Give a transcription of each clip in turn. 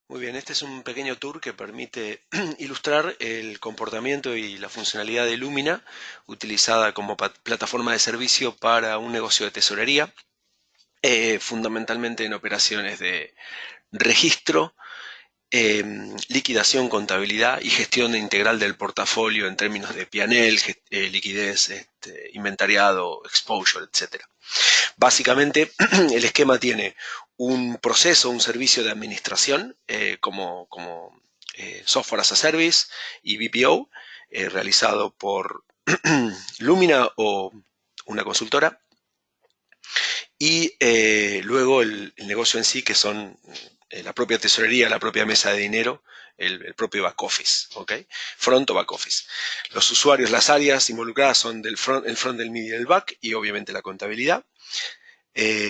Muy bien, este es un pequeño tour que permite ilustrar el comportamiento y la funcionalidad de Lumina, utilizada como plataforma de servicio para un negocio de tesorería, fundamentalmente en operaciones de registro, liquidación, contabilidad y gestión integral del portafolio en términos de P&L, liquidez, inventariado, exposure, etcétera. Básicamente, el esquema tiene un proceso, un servicio de administración como Software as a Service y BPO, realizado por Lumina o una consultora, y luego el negocio en sí, que son la propia tesorería, la propia mesa de dinero, el propio back office, ¿ok? Front o back office. Los usuarios, las áreas involucradas son el front, del medio y el back, y obviamente la contabilidad.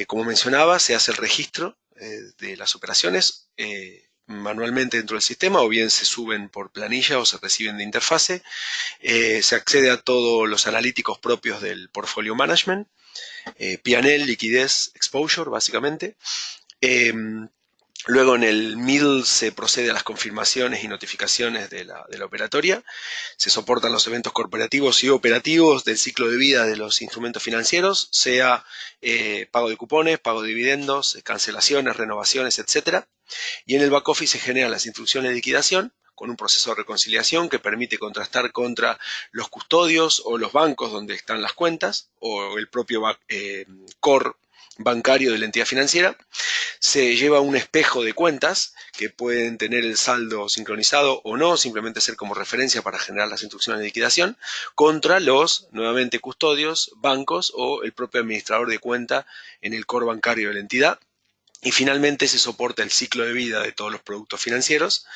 Como mencionaba, se hace el registro de las operaciones manualmente dentro del sistema, o bien se suben por planilla o se reciben de interfase. Se accede a todos los analíticos propios del portfolio management, P&L, liquidez, exposure, básicamente. Luego en el middle se procede a las confirmaciones y notificaciones de la operatoria. Se soportan los eventos corporativos y operativos del ciclo de vida de los instrumentos financieros, sea pago de cupones, pago de dividendos, cancelaciones, renovaciones, etc. Y en el back office se generan las instrucciones de liquidación con un proceso de reconciliación que permite contrastar contra los custodios o los bancos donde están las cuentas, o el propio core bancario de la entidad financiera. Se lleva un espejo de cuentas que pueden tener el saldo sincronizado o no, simplemente ser como referencia para generar las instrucciones de liquidación, contra los, nuevamente, custodios, bancos o el propio administrador de cuenta en el core bancario de la entidad. Y finalmente se soporta el ciclo de vida de todos los productos financieros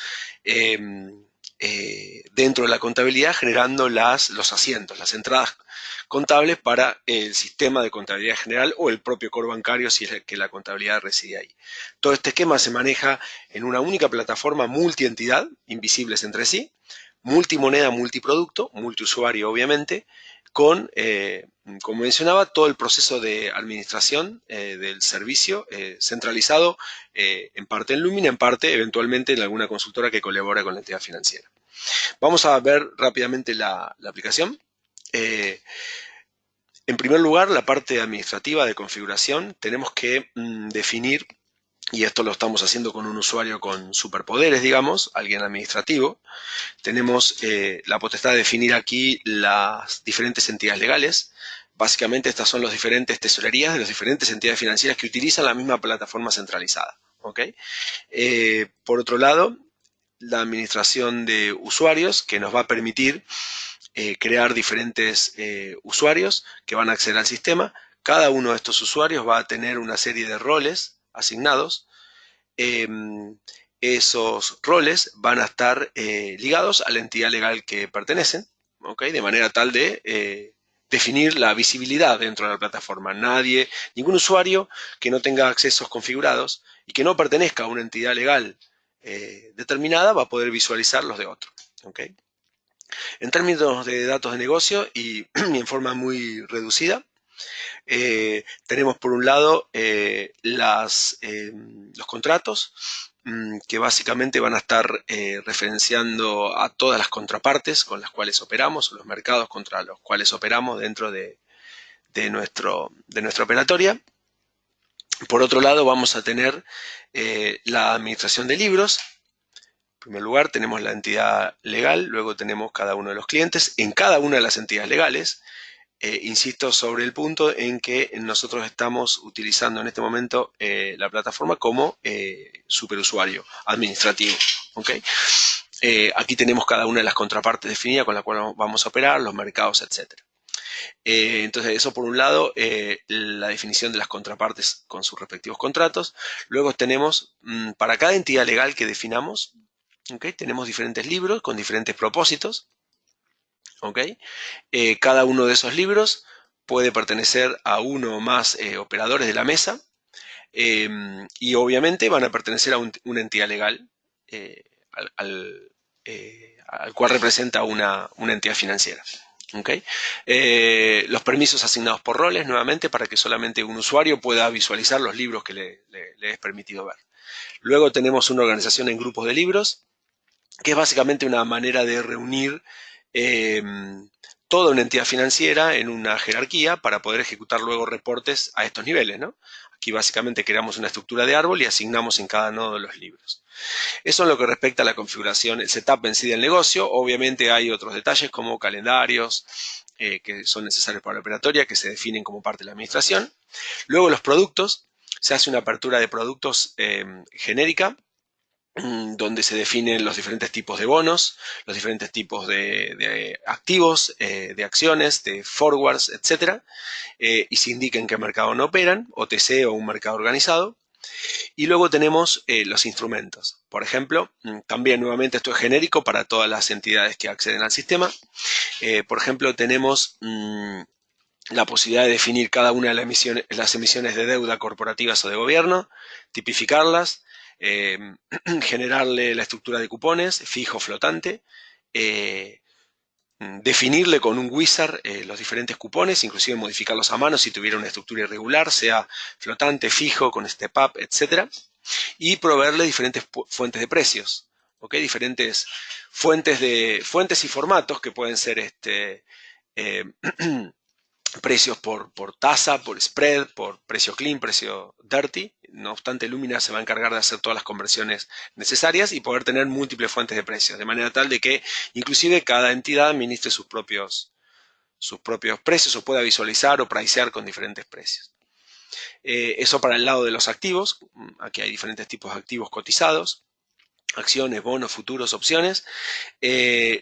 eh, dentro de la contabilidad, generando los asientos, las entradas contables para el sistema de contabilidad general o el propio core bancario, si es que la contabilidad reside ahí. Todo este esquema se maneja en una única plataforma multientidad, invisibles entre sí, multimoneda, multiproducto, multiusuario obviamente, con, como mencionaba, todo el proceso de administración del servicio centralizado, en parte en Lumina, en parte eventualmente en alguna consultora que colabora con la entidad financiera. Vamos a ver rápidamente la aplicación. Eh, en primer lugar, la parte administrativa de configuración. Tenemos que definir, y esto lo estamos haciendo con un usuario con superpoderes, digamos, alguien administrativo. Tenemos la potestad de definir aquí las diferentes entidades legales. Básicamente estas son las diferentes tesorerías de las diferentes entidades financieras que utilizan la misma plataforma centralizada, ¿ok? Por otro lado, la administración de usuarios, que nos va a permitir crear diferentes usuarios que van a acceder al sistema. Cada uno de estos usuarios va a tener una serie de roles asignados. Esos roles van a estar ligados a la entidad legal que pertenecen, ¿okay? De manera tal de definir la visibilidad dentro de la plataforma. Ningún usuario que no tenga accesos configurados y que no pertenezca a una entidad legal determinada va a poder visualizar los de otro, ¿okay? En términos de datos de negocio y en forma muy reducida, tenemos por un lado los contratos, que básicamente van a estar referenciando a todas las contrapartes con las cuales operamos, o los mercados contra los cuales operamos dentro de nuestra operatoria. Por otro lado, vamos a tener la administración de libros. En primer lugar, tenemos la entidad legal, luego tenemos cada uno de los clientes. En cada una de las entidades legales, insisto sobre el punto en que nosotros estamos utilizando en este momento la plataforma como superusuario administrativo, ¿okay? Aquí tenemos cada una de las contrapartes definidas con las cuales vamos a operar, los mercados, etc. Entonces, eso por un lado, la definición de las contrapartes con sus respectivos contratos. Luego tenemos, para cada entidad legal que definamos, ¿okay? Tenemos diferentes libros con diferentes propósitos, ¿okay? Cada uno de esos libros puede pertenecer a uno o más operadores de la mesa, y obviamente van a pertenecer a una entidad legal eh, al cual representa una entidad financiera, ¿Ok? Los permisos asignados por roles, nuevamente, para que solamente un usuario pueda visualizar los libros que le es permitido ver. Luego tenemos una organización en grupos de libros, que es básicamente una manera de reunir eh, toda una entidad financiera en una jerarquía para poder ejecutar luego reportes a estos niveles, ¿no? Aquí básicamente creamos una estructura de árbol y asignamos en cada nodo de los libros. Eso en lo que respecta a la configuración, el setup en sí del negocio. Obviamente hay otros detalles como calendarios que son necesarios para la operatoria, que se definen como parte de la administración. Luego los productos, se hace una apertura de productos genérica, donde se definen los diferentes tipos de bonos, los diferentes tipos de activos, de acciones, de forwards, etc. Y se indica en qué mercado no operan, OTC o un mercado organizado. Y luego tenemos los instrumentos. Por ejemplo, también nuevamente esto es genérico para todas las entidades que acceden al sistema. Por ejemplo, tenemos la posibilidad de definir cada una de las emisiones de deuda corporativas o de gobierno, tipificarlas, eh, generarle la estructura de cupones, fijo, flotante, eh, definirle con un wizard los diferentes cupones, inclusive modificarlos a mano si tuviera una estructura irregular, sea flotante, fijo, con step up, etc. Y proveerle diferentes fuentes de precios, ¿ok? Diferentes fuentes y formatos que pueden ser eh, precios por tasa, por spread, por precio clean, precio dirty. No obstante, Lumina se va a encargar de hacer todas las conversiones necesarias y poder tener múltiples fuentes de precios, de manera tal de que inclusive cada entidad administre sus propios precios o pueda visualizar o pricear con diferentes precios. Eso para el lado de los activos. Aquí hay diferentes tipos de activos cotizados: acciones, bonos, futuros, opciones.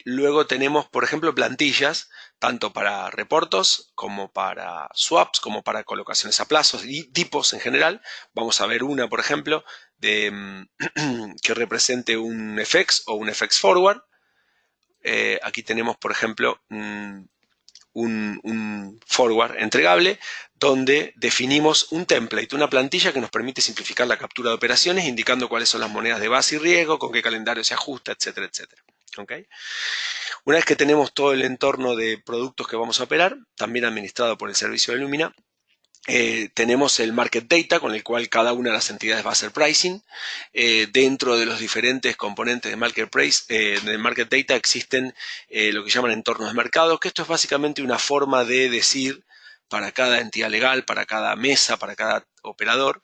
Luego tenemos, por ejemplo, plantillas, tanto para reportos como para swaps, como para colocaciones a plazos y tipos en general. Vamos a ver una, por ejemplo, que represente un FX o un FX forward. Aquí tenemos, por ejemplo, un forward entregable donde definimos un template, una plantilla que nos permite simplificar la captura de operaciones, indicando cuáles son las monedas de base y riesgo, con qué calendario se ajusta, etcétera, etcétera. ¿Okay? Una vez que tenemos todo el entorno de productos que vamos a operar, también administrado por el servicio de Lumina, tenemos el market data con el cual cada una de las entidades va a hacer pricing. Dentro de los diferentes componentes de market data existen lo que llaman entornos de mercado, que esto es básicamente una forma de decir para cada entidad legal, para cada mesa, para cada operador,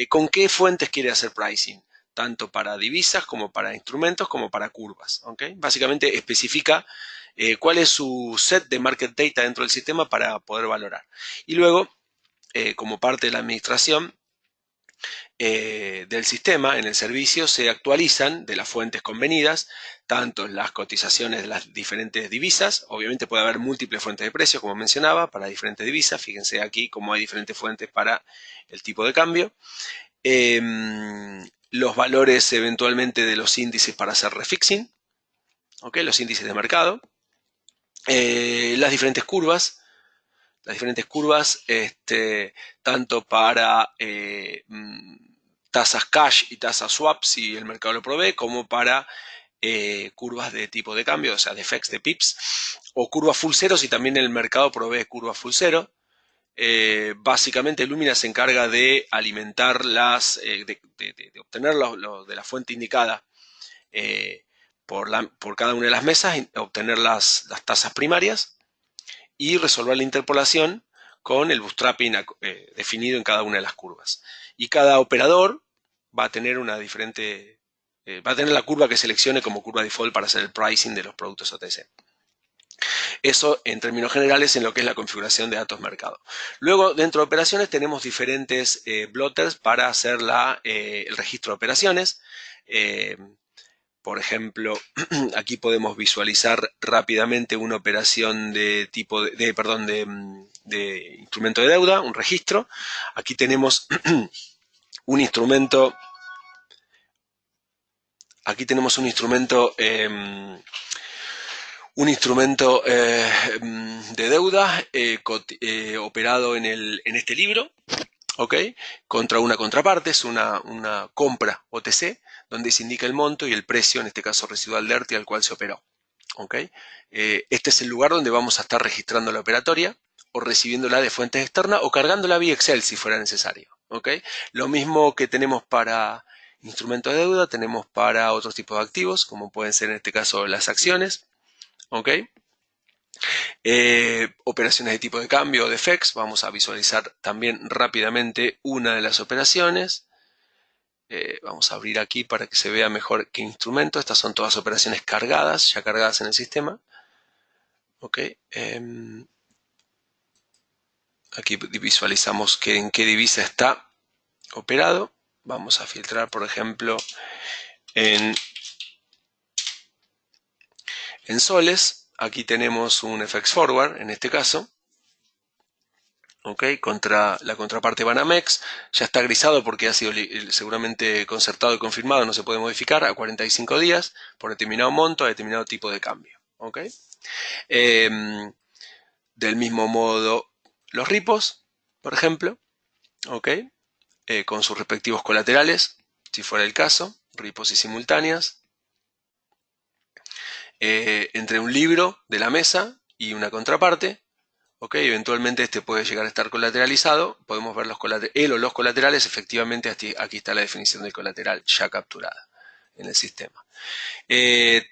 con qué fuentes quiere hacer pricing, tanto para divisas como para instrumentos como para curvas. ¿Okay? Básicamente especifica cuál es su set de market data dentro del sistema para poder valorar. Y luego, como parte de la administración del sistema, en el servicio se actualizan de las fuentes convenidas, tanto las cotizaciones de las diferentes divisas. Obviamente puede haber múltiples fuentes de precios, como mencionaba, para diferentes divisas. Fíjense aquí cómo hay diferentes fuentes para el tipo de cambio. Los valores eventualmente de los índices para hacer refixing, ¿okay? Los índices de mercado. Las diferentes curvas, tanto para tasas cash y tasas swap si el mercado lo provee, como para curvas de tipo de cambio, o sea, de FX, de pips, o curvas full cero si también el mercado provee curvas full cero. Básicamente Lumina se encarga de alimentar de obtener de la fuente indicada por cada una de las mesas, obtener las tasas primarias y resolver la interpolación con el bootstrapping definido en cada una de las curvas. Y cada operador va a tener va a tener la curva que seleccione como curva default para hacer el pricing de los productos OTC. Eso, en términos generales, en lo que es la configuración de datos mercado. Luego, dentro de operaciones, tenemos diferentes blotters para hacer el registro de operaciones. Por ejemplo, aquí podemos visualizar rápidamente una operación de tipo de instrumento de deuda, un registro. Aquí tenemos un instrumento. Aquí tenemos un instrumento de deuda operado en este libro, ¿ok? Contra una contraparte, es una compra OTC, donde se indica el monto y el precio, en este caso residual DERTI, al cual se operó. ¿ok? Este es el lugar donde vamos a estar registrando la operatoria o recibiéndola de fuentes externas o cargándola vía Excel si fuera necesario, ¿ok? Lo mismo que tenemos para instrumentos de deuda, tenemos para otros tipos de activos, como pueden ser en este caso las acciones, ¿ok? Operaciones de tipo de cambio o de FX, vamos a visualizar también rápidamente una de las operaciones. Vamos a abrir aquí para que se vea mejor qué instrumento. Estas son todas operaciones cargadas, ya cargadas en el sistema. Ok. Aquí visualizamos en qué divisa está operado. Vamos a filtrar, por ejemplo, en soles. Aquí tenemos un FX Forward, en este caso. Okay, contra la contraparte Banamex, ya está grisado porque ha sido seguramente concertado y confirmado, no se puede modificar, a 45 días, por determinado monto, a determinado tipo de cambio. Okay. Del mismo modo, los ripos, por ejemplo, okay, con sus respectivos colaterales, si fuera el caso, ripos y simultáneas, entre un libro de la mesa y una contraparte. Ok, eventualmente este puede llegar a estar colateralizado. Podemos ver él o los colaterales. Efectivamente, aquí está la definición del colateral ya capturada en el sistema.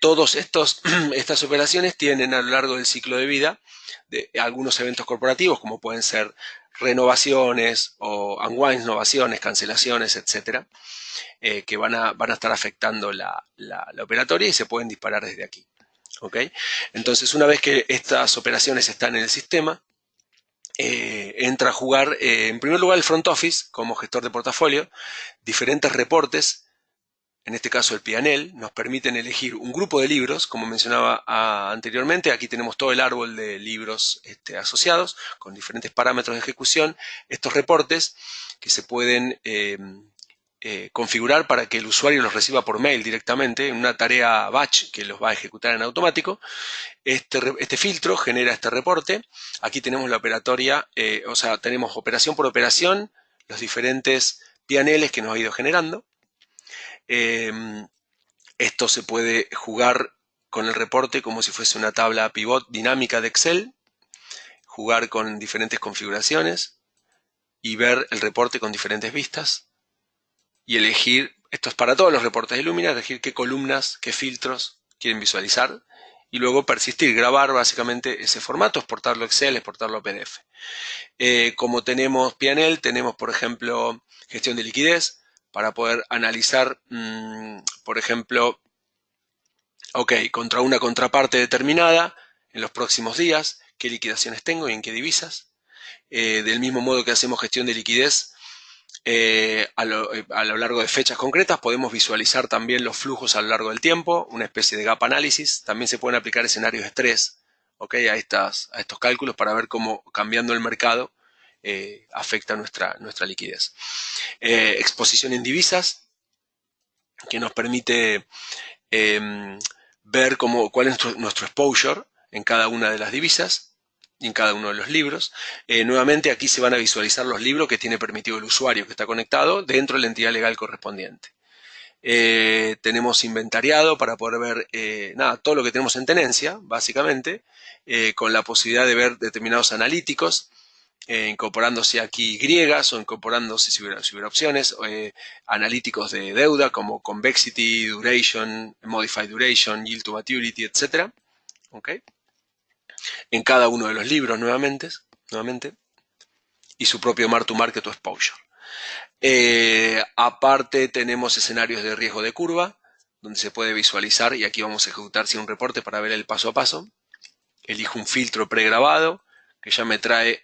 Todas estas operaciones tienen a lo largo del ciclo de vida de algunos eventos corporativos, como pueden ser renovaciones o unwinds, novaciones, cancelaciones, etcétera, que van a estar afectando la operatoria y se pueden disparar desde aquí. ¿Okay? Entonces, una vez que estas operaciones están en el sistema, entra a jugar, en primer lugar, el front office como gestor de portafolio. Diferentes reportes, en este caso el P&L, nos permiten elegir un grupo de libros, como mencionaba anteriormente. Aquí tenemos todo el árbol de libros asociados con diferentes parámetros de ejecución. Estos reportes que se pueden configurar para que el usuario los reciba por mail directamente en una tarea batch que los va a ejecutar en automático. Este filtro genera este reporte. Aquí tenemos la operatoria, o sea, tenemos operación por operación, los diferentes P&Ls que nos ha ido generando. Esto se puede jugar con el reporte como si fuese una tabla pivot dinámica de Excel, jugar con diferentes configuraciones y ver el reporte con diferentes vistas y elegir, esto es para todos los reportes de Illumina, elegir qué columnas, qué filtros quieren visualizar y luego persistir, grabar básicamente ese formato, exportarlo a Excel, exportarlo a PDF. Como tenemos P&L, tenemos por ejemplo gestión de liquidez para poder analizar, por ejemplo, ok, contra una contraparte determinada en los próximos días, qué liquidaciones tengo y en qué divisas. Del mismo modo que hacemos gestión de liquidez, a lo largo de fechas concretas podemos visualizar también los flujos a lo largo del tiempo, una especie de gap análisis. También se pueden aplicar escenarios de estrés, ¿okay? a estos cálculos para ver cómo cambiando el mercado afecta nuestra liquidez. Exposición en divisas, que nos permite ver cuál es nuestro exposure en cada una de las divisas y en cada uno de los libros. Nuevamente aquí se van a visualizar los libros que tiene permitido el usuario que está conectado dentro de la entidad legal correspondiente. Tenemos inventariado para poder ver todo lo que tenemos en tenencia, básicamente, con la posibilidad de ver determinados analíticos, incorporándose aquí griegas o incorporándose, si hubiera opciones, analíticos de deuda como convexity, duration, modified duration, yield to maturity, etc. ¿Okay? En cada uno de los libros nuevamente, y su propio mark to market o exposure. Aparte tenemos escenarios de riesgo de curva, donde se puede visualizar, y aquí vamos a ejecutar un reporte para ver el paso a paso. Elijo un filtro pregrabado que ya me trae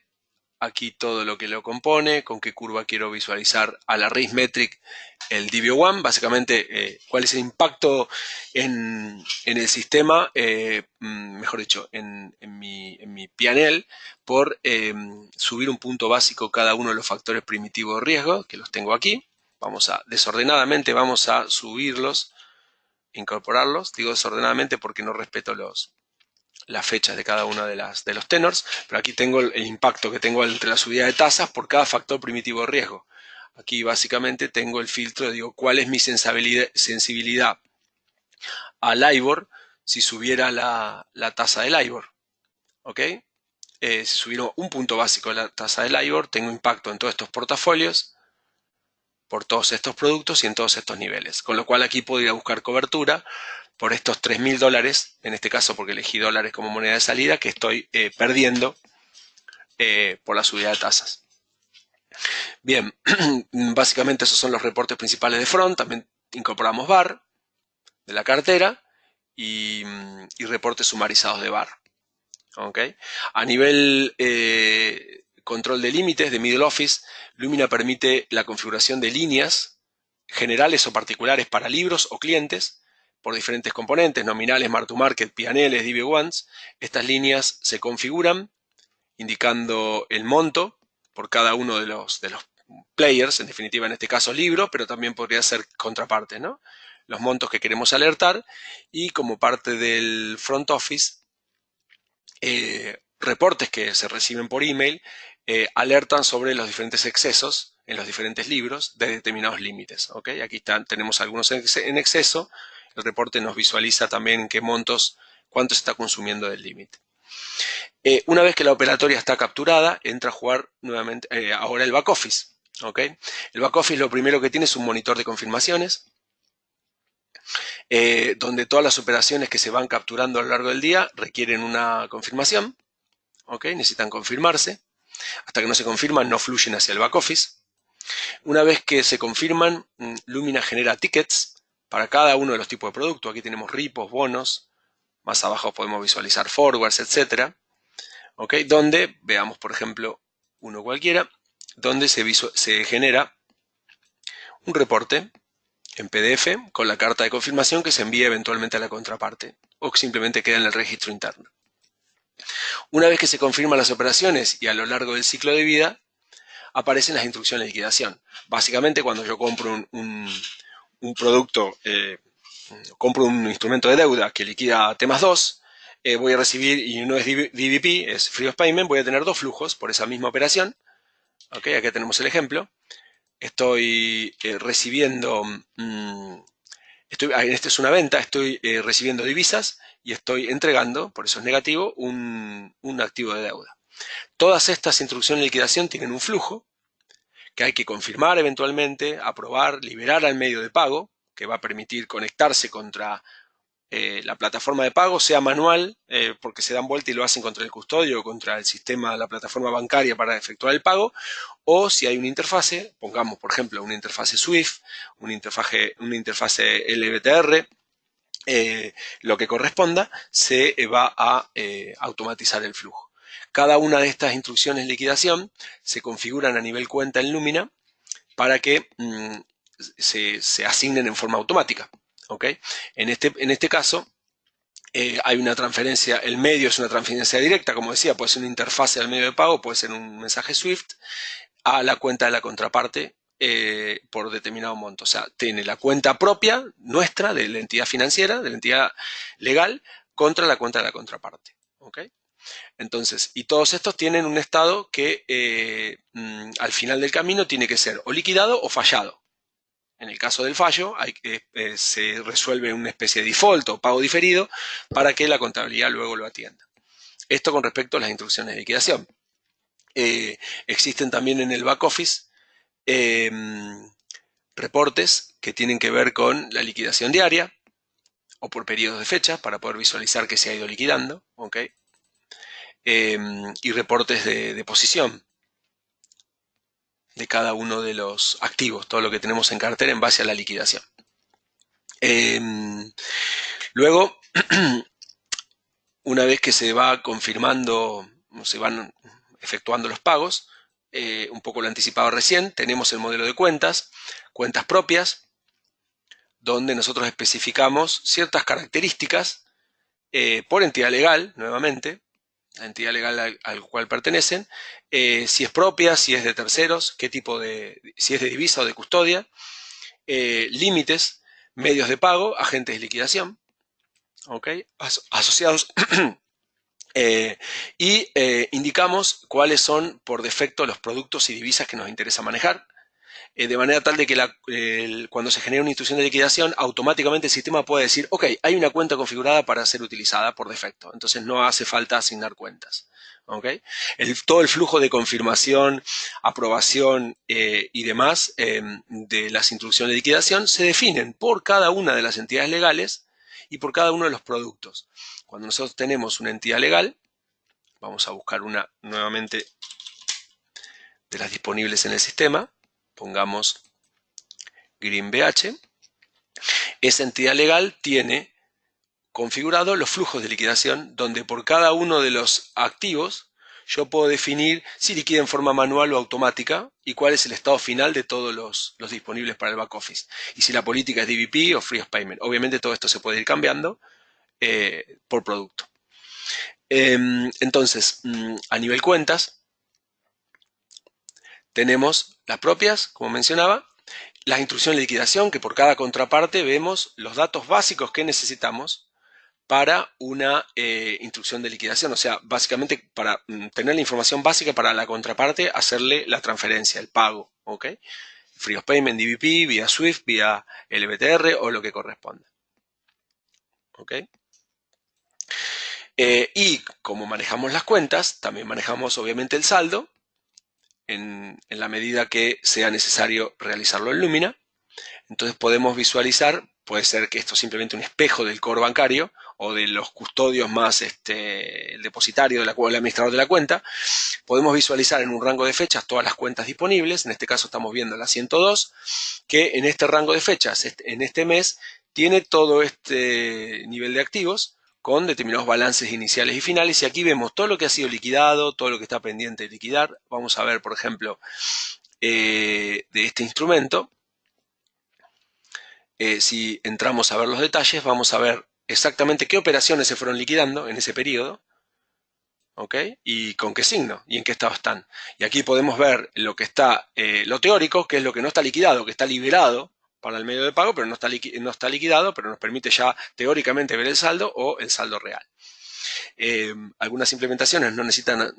aquí todo lo que lo compone, con qué curva quiero visualizar a la Risk Metric el DBO1, básicamente cuál es el impacto en el sistema, mejor dicho, en mi P&L por subir un punto básico cada uno de los factores primitivos de riesgo, que los tengo aquí. Desordenadamente vamos a subirlos, incorporarlos. Digo desordenadamente porque no respeto las fechas de cada uno de los tenors, pero aquí tengo el impacto que tengo entre la subida de tasas por cada factor primitivo de riesgo. Aquí básicamente tengo el filtro, digo, cuál es mi sensibilidad al LIBOR si subiera la tasa del LIBOR. ¿Ok? Si subiera un punto básico de la tasa del LIBOR, tengo impacto en todos estos portafolios, por todos estos productos y en todos estos niveles. Con lo cual aquí podría buscar cobertura por estos $3.000, en este caso porque elegí dólares como moneda de salida, que estoy perdiendo por la subida de tasas. Bien, básicamente esos son los reportes principales de Front. También incorporamos VAR de la cartera y reportes sumarizados de VAR. ¿Okay? A nivel control de límites de Middle Office, Lumina permite la configuración de líneas generales o particulares para libros o clientes por diferentes componentes, nominales, mark to market, P&Ls, DV1s. Estas líneas se configuran indicando el monto por cada uno de los players, en definitiva en este caso libro, pero también podría ser contraparte, ¿no? Los montos que queremos alertar, y como parte del front office, reportes que se reciben por email alertan sobre los diferentes excesos en los diferentes libros de determinados límites. ¿Okay? Aquí tenemos algunos en exceso. El reporte nos visualiza también en qué montos, cuánto se está consumiendo del límite. Una vez que la operatoria está capturada, entra a jugar nuevamente ahora el back office. ¿Okay? El back office lo primero que tiene es un monitor de confirmaciones, donde todas las operaciones que se van capturando a lo largo del día requieren una confirmación. ¿Okay? Necesitan confirmarse. Hasta que no se confirman, no fluyen hacia el back office. Una vez que se confirman, Lumina genera tickets para cada uno de los tipos de productos. Aquí tenemos repos, bonos. Más abajo podemos visualizar forwards, etc. ¿Okay? Donde, veamos por ejemplo uno cualquiera, donde se genera un reporte en PDF con la carta de confirmación que se envía eventualmente a la contraparte o simplemente queda en el registro interno. Una vez que se confirman las operaciones y a lo largo del ciclo de vida, aparecen las instrucciones de liquidación. Básicamente, cuando yo compro un producto, compro un instrumento de deuda que liquida T+2, voy a recibir, y no es DVP, es Free of Payment, voy a tener dos flujos por esa misma operación. ¿Okay? Aquí tenemos el ejemplo. Estoy recibiendo, esta es una venta, estoy recibiendo divisas y estoy entregando, por eso es negativo, un activo de deuda. Todas estas instrucciones de liquidación tienen un flujo que hay que confirmar eventualmente, aprobar, liberar al medio de pago, que va a permitir conectarse contra la plataforma de pago, sea manual, porque se dan vuelta y lo hacen contra el custodio o contra el sistema, la plataforma bancaria para efectuar el pago, o si hay una interfase, pongamos por ejemplo una interfase SWIFT, una interfase LBTR, lo que corresponda, se va a automatizar el flujo. Cada una de estas instrucciones de liquidación se configuran a nivel cuenta en Lumina para que se asignen en forma automática. ¿Okay? En este caso, hay una transferencia, el medio es una transferencia directa, como decía, puede ser una interfase al medio de pago, puede ser un mensaje SWIFT a la cuenta de la contraparte por determinado monto. O sea, tiene la cuenta propia nuestra de la entidad financiera, de la entidad legal, contra la cuenta de la contraparte. ¿Okay? Entonces, y todos estos tienen un estado que al final del camino tiene que ser o liquidado o fallado. En el caso del fallo, se resuelve una especie de default o pago diferido para que la contabilidad luego lo atienda. Esto con respecto a las instrucciones de liquidación. Existen también en el back office reportes que tienen que ver con la liquidación diaria o por periodos de fecha para poder visualizar que se ha ido liquidando. ¿Okay? Y reportes de posición de cada uno de los activos, todo lo que tenemos en cartera en base a la liquidación. Luego, una vez que se va confirmando, se van efectuando los pagos, un poco lo anticipaba recién, tenemos el modelo de cuentas propias, donde nosotros especificamos ciertas características por entidad legal, nuevamente, la entidad legal al cual pertenecen, si es propia, si es de terceros, qué tipo si es de divisa o de custodia, límites, medios de pago, agentes de liquidación, ¿okay? Asociados, y indicamos cuáles son por defecto los productos y divisas que nos interesa manejar. de manera tal de que cuando se genera una instrucción de liquidación, automáticamente el sistema puede decir, ok, hay una cuenta configurada para ser utilizada por defecto, entonces no hace falta asignar cuentas. ¿Okay? Todo el flujo de confirmación, aprobación y demás de las instrucciones de liquidación se definen por cada una de las entidades legales y por cada uno de los productos. Cuando nosotros tenemos una entidad legal, vamos a buscar una nuevamente de las disponibles en el sistema, pongamos GreenBH, esa entidad legal tiene configurado los flujos de liquidación donde por cada uno de los activos yo puedo definir si liquida en forma manual o automática y cuál es el estado final de todos los disponibles para el back office. Y si la política es DVP o Free of Payment. Obviamente todo esto se puede ir cambiando por producto. Entonces, a nivel cuentas, tenemos las propias, como mencionaba, las instrucciones de liquidación, que por cada contraparte vemos los datos básicos que necesitamos para una instrucción de liquidación, o sea, básicamente para tener la información básica para la contraparte, hacerle la transferencia, el pago, ¿ok? Free of Payment, DVP, vía SWIFT, vía LBTR o lo que corresponda, ¿ok? Y como manejamos las cuentas, también manejamos obviamente el saldo, en la medida que sea necesario realizarlo en Lumina. Entonces podemos visualizar, puede ser que esto es simplemente un espejo del core bancario o de los custodios más el depositario o el administrador de la cuenta. Podemos visualizar en un rango de fechas todas las cuentas disponibles. En este caso estamos viendo la 102, que en este rango de fechas, en este mes, tiene todo este nivel de activos con determinados balances iniciales y finales. Y aquí vemos todo lo que ha sido liquidado, todo lo que está pendiente de liquidar. Vamos a ver, por ejemplo, de este instrumento. Si entramos a ver los detalles, vamos a ver exactamente qué operaciones se fueron liquidando en ese periodo, ¿ok? Y con qué signo y en qué estado están. Y aquí podemos ver lo que está, lo teórico, que es lo que no está liquidado, que está liberado para el medio de pago, pero no está liquidado, pero nos permite ya teóricamente ver el saldo o el saldo real. Algunas implementaciones no necesitan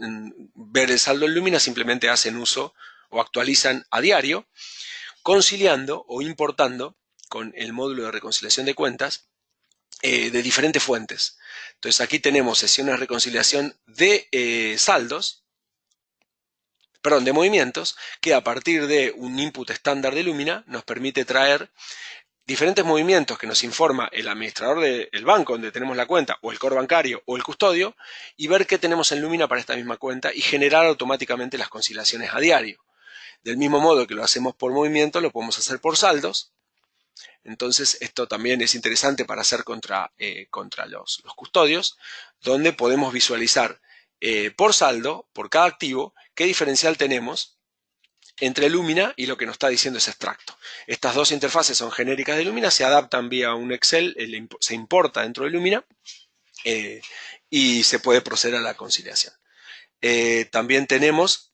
ver el saldo en Lumina, simplemente hacen uso o actualizan a diario, conciliando o importando con el módulo de reconciliación de cuentas de diferentes fuentes. Entonces aquí tenemos sesiones de reconciliación de saldos, perdón, de movimientos, que a partir de un input estándar de Lumina nos permite traer diferentes movimientos que nos informa el administrador del banco donde tenemos la cuenta, o el core bancario, o el custodio, y ver qué tenemos en Lumina para esta misma cuenta y generar automáticamente las conciliaciones a diario. Del mismo modo que lo hacemos por movimiento, lo podemos hacer por saldos. Entonces esto también es interesante para hacer contra los custodios, donde podemos visualizar por saldo, por cada activo, qué diferencial tenemos entre Lumina y lo que nos está diciendo ese extracto. Estas dos interfaces son genéricas de Lumina, se adaptan vía un Excel, se importa dentro de Lumina y se puede proceder a la conciliación. También tenemos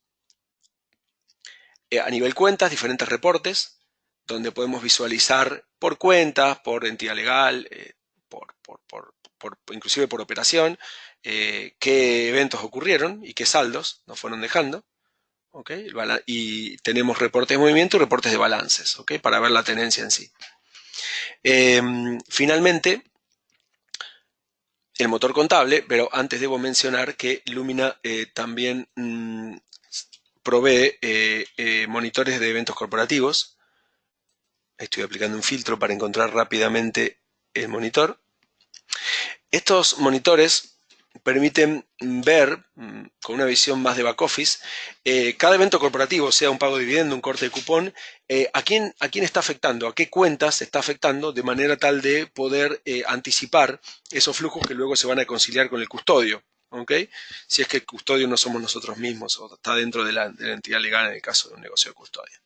a nivel cuentas diferentes reportes donde podemos visualizar por cuentas, por entidad legal, inclusive por operación, qué eventos ocurrieron y qué saldos nos fueron dejando. ¿Okay? Y tenemos reportes de movimiento y reportes de balances, ¿okay? Para ver la tenencia en sí. Finalmente, el motor contable, pero antes debo mencionar que Lumina también provee monitores de eventos corporativos. Estoy aplicando un filtro para encontrar rápidamente el monitor. Estos monitores permiten ver, con una visión más de back office, cada evento corporativo, sea un pago de dividendo, un corte de cupón, a quién está afectando, a qué cuentas está afectando, de manera tal de poder anticipar esos flujos que luego se van a conciliar con el custodio. ¿Okay? Si es que el custodio no somos nosotros mismos o está dentro de la entidad legal en el caso de un negocio de custodia.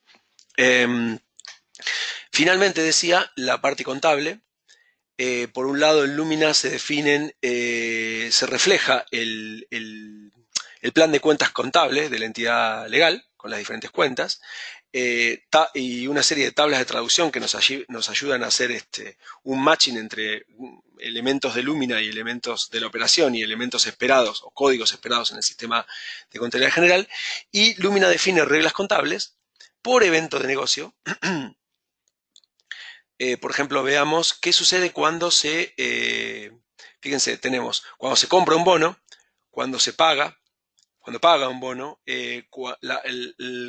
Finalmente decía la parte contable. Por un lado en Lumina se definen, se refleja el plan de cuentas contables de la entidad legal con las diferentes cuentas y una serie de tablas de traducción que nos ayudan a hacer un matching entre elementos de Lumina y elementos de la operación y elementos esperados o códigos esperados en el sistema de contabilidad general. Y Lumina define reglas contables por evento de negocio. Por ejemplo, veamos qué sucede cuando fíjense, tenemos cuando se compra un bono, cuando se paga, cuando paga un bono,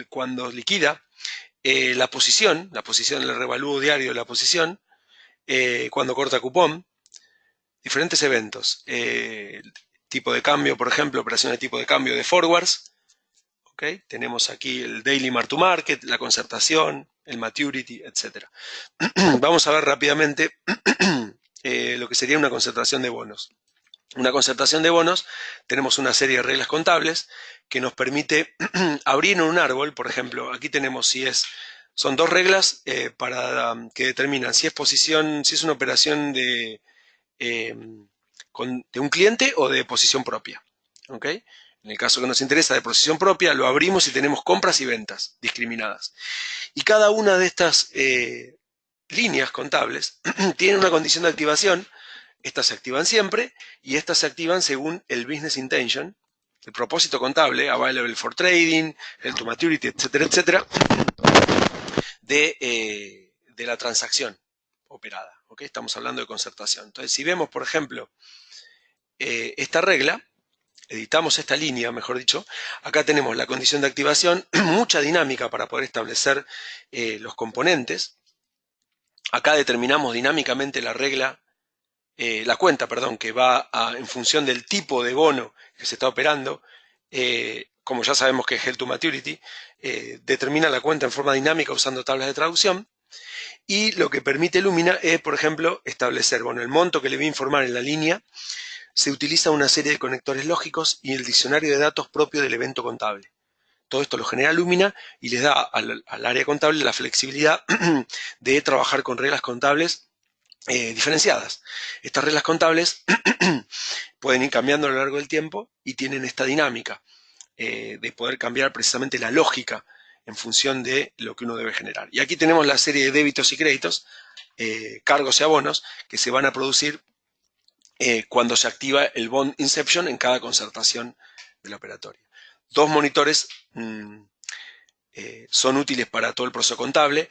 cuando liquida, la posición, el revalúo diario de la posición, cuando corta cupón, diferentes eventos. Tipo de cambio, por ejemplo, operación de tipo de cambio de forwards. ¿Okay? Tenemos aquí el daily mark to market, la concertación, el maturity, etc. Vamos a ver rápidamente lo que sería una concertación de bonos. Una concertación de bonos, tenemos una serie de reglas contables que nos permite abrir en un árbol, por ejemplo, aquí tenemos son dos reglas que determinan si es una operación de un cliente o de posición propia. ¿Okay? En el caso que nos interesa de posición propia, lo abrimos y tenemos compras y ventas discriminadas. Y cada una de estas líneas contables tiene una condición de activación. Estas se activan siempre y estas se activan según el business intention, el propósito contable, available for trading, held to maturity, etcétera, etcétera, de la transacción operada. ¿Okay? Estamos hablando de concertación. Entonces, si vemos, por ejemplo, esta regla, editamos esta línea, mejor dicho, acá tenemos la condición de activación, mucha dinámica para poder establecer los componentes. Acá determinamos dinámicamente la regla, la cuenta, perdón, que va en función del tipo de bono que se está operando. Como ya sabemos que es Held to Maturity, determina la cuenta en forma dinámica usando tablas de traducción. Y lo que permite Lumina es, por ejemplo, establecer, bueno, el monto que le voy a informar en la línea. Se utiliza una serie de conectores lógicos y el diccionario de datos propio del evento contable. Todo esto lo genera Lumina y les da al área contable la flexibilidad de trabajar con reglas contables diferenciadas. Estas reglas contables pueden ir cambiando a lo largo del tiempo y tienen esta dinámica de poder cambiar precisamente la lógica en función de lo que uno debe generar. Y aquí tenemos la serie de débitos y créditos, cargos y abonos, que se van a producir cuando se activa el bond inception en cada concertación de la operatoria. Dos monitores son útiles para todo el proceso contable.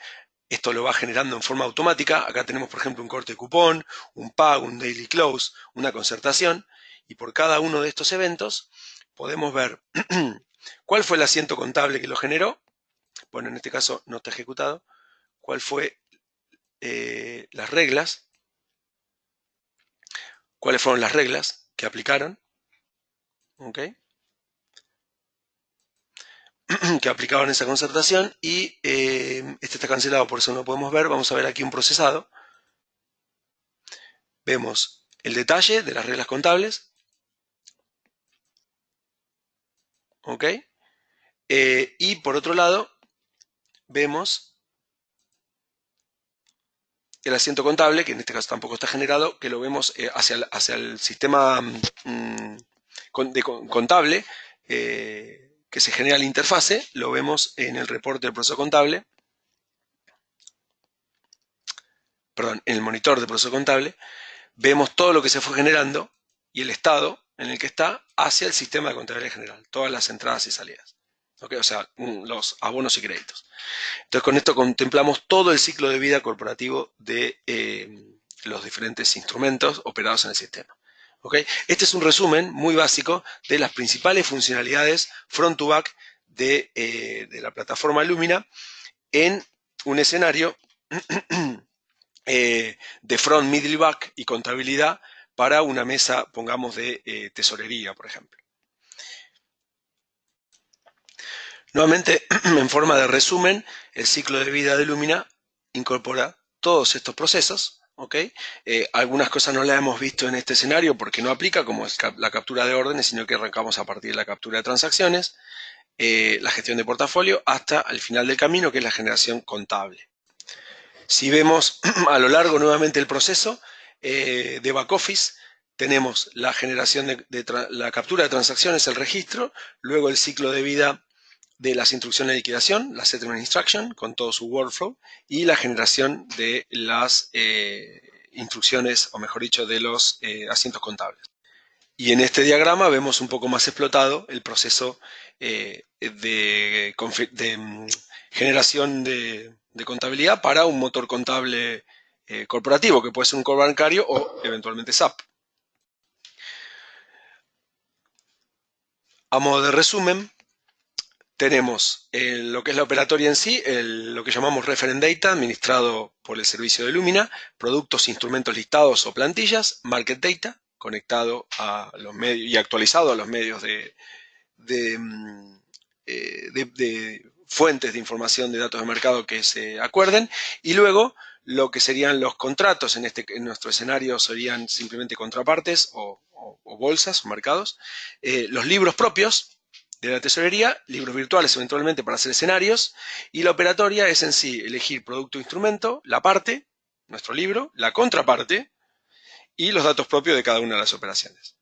Esto lo va generando en forma automática. Acá tenemos, por ejemplo, un corte de cupón, un pago, un daily close, una concertación. Y por cada uno de estos eventos podemos ver cuál fue el asiento contable que lo generó. Bueno, en este caso no está ejecutado. Cuál fue las reglas. Cuáles fueron las reglas que aplicaron. ¿Ok? Que aplicaban esa concertación y este está cancelado, por eso no lo podemos ver. Vamos a ver aquí un procesado. Vemos el detalle de las reglas contables. ¿Ok? Y por otro lado, vemos el asiento contable, que en este caso tampoco está generado, que lo vemos hacia el sistema contable que se genera la interfase. Lo vemos en el reporte del proceso contable. Perdón, en el monitor del proceso contable. Vemos todo lo que se fue generando y el estado en el que está hacia el sistema de contabilidad general, todas las entradas y salidas. ¿Okay? O sea, los abonos y créditos. Entonces, con esto contemplamos todo el ciclo de vida corporativo de los diferentes instrumentos operados en el sistema. ¿Okay? Este es un resumen muy básico de las principales funcionalidades front to back de la plataforma Lumina en un escenario de front, middle y back y contabilidad para una mesa, pongamos, de tesorería, por ejemplo. Nuevamente, en forma de resumen, el ciclo de vida de Lumina incorpora todos estos procesos. ¿Okay? Algunas cosas no las hemos visto en este escenario porque no aplica, como es la captura de órdenes, sino que arrancamos a partir de la captura de transacciones, la gestión de portafolio, hasta el final del camino, que es la generación contable. Si vemos a lo largo nuevamente el proceso de back office, tenemos la generación la captura de transacciones, el registro, luego el ciclo de vida de las instrucciones de liquidación, la settlement instruction, con todo su workflow, y la generación de las instrucciones, o mejor dicho, de los asientos contables. Y en este diagrama vemos un poco más explotado el proceso generación de contabilidad para un motor contable corporativo, que puede ser un core bancario o eventualmente SAP. A modo de resumen, tenemos lo que es la operatoria en sí, lo que llamamos referent data, administrado por el servicio de Lumina, productos, instrumentos listados o plantillas, market data, conectado a los medios y actualizado a los medios de, de fuentes de información de datos de mercado que se acuerden, y luego lo que serían los contratos, en nuestro escenario serían simplemente contrapartes o bolsas o mercados, los libros propios de la tesorería, libros virtuales eventualmente para hacer escenarios, y la operatoria es en sí elegir producto o instrumento, la parte, nuestro libro, la contraparte y los datos propios de cada una de las operaciones.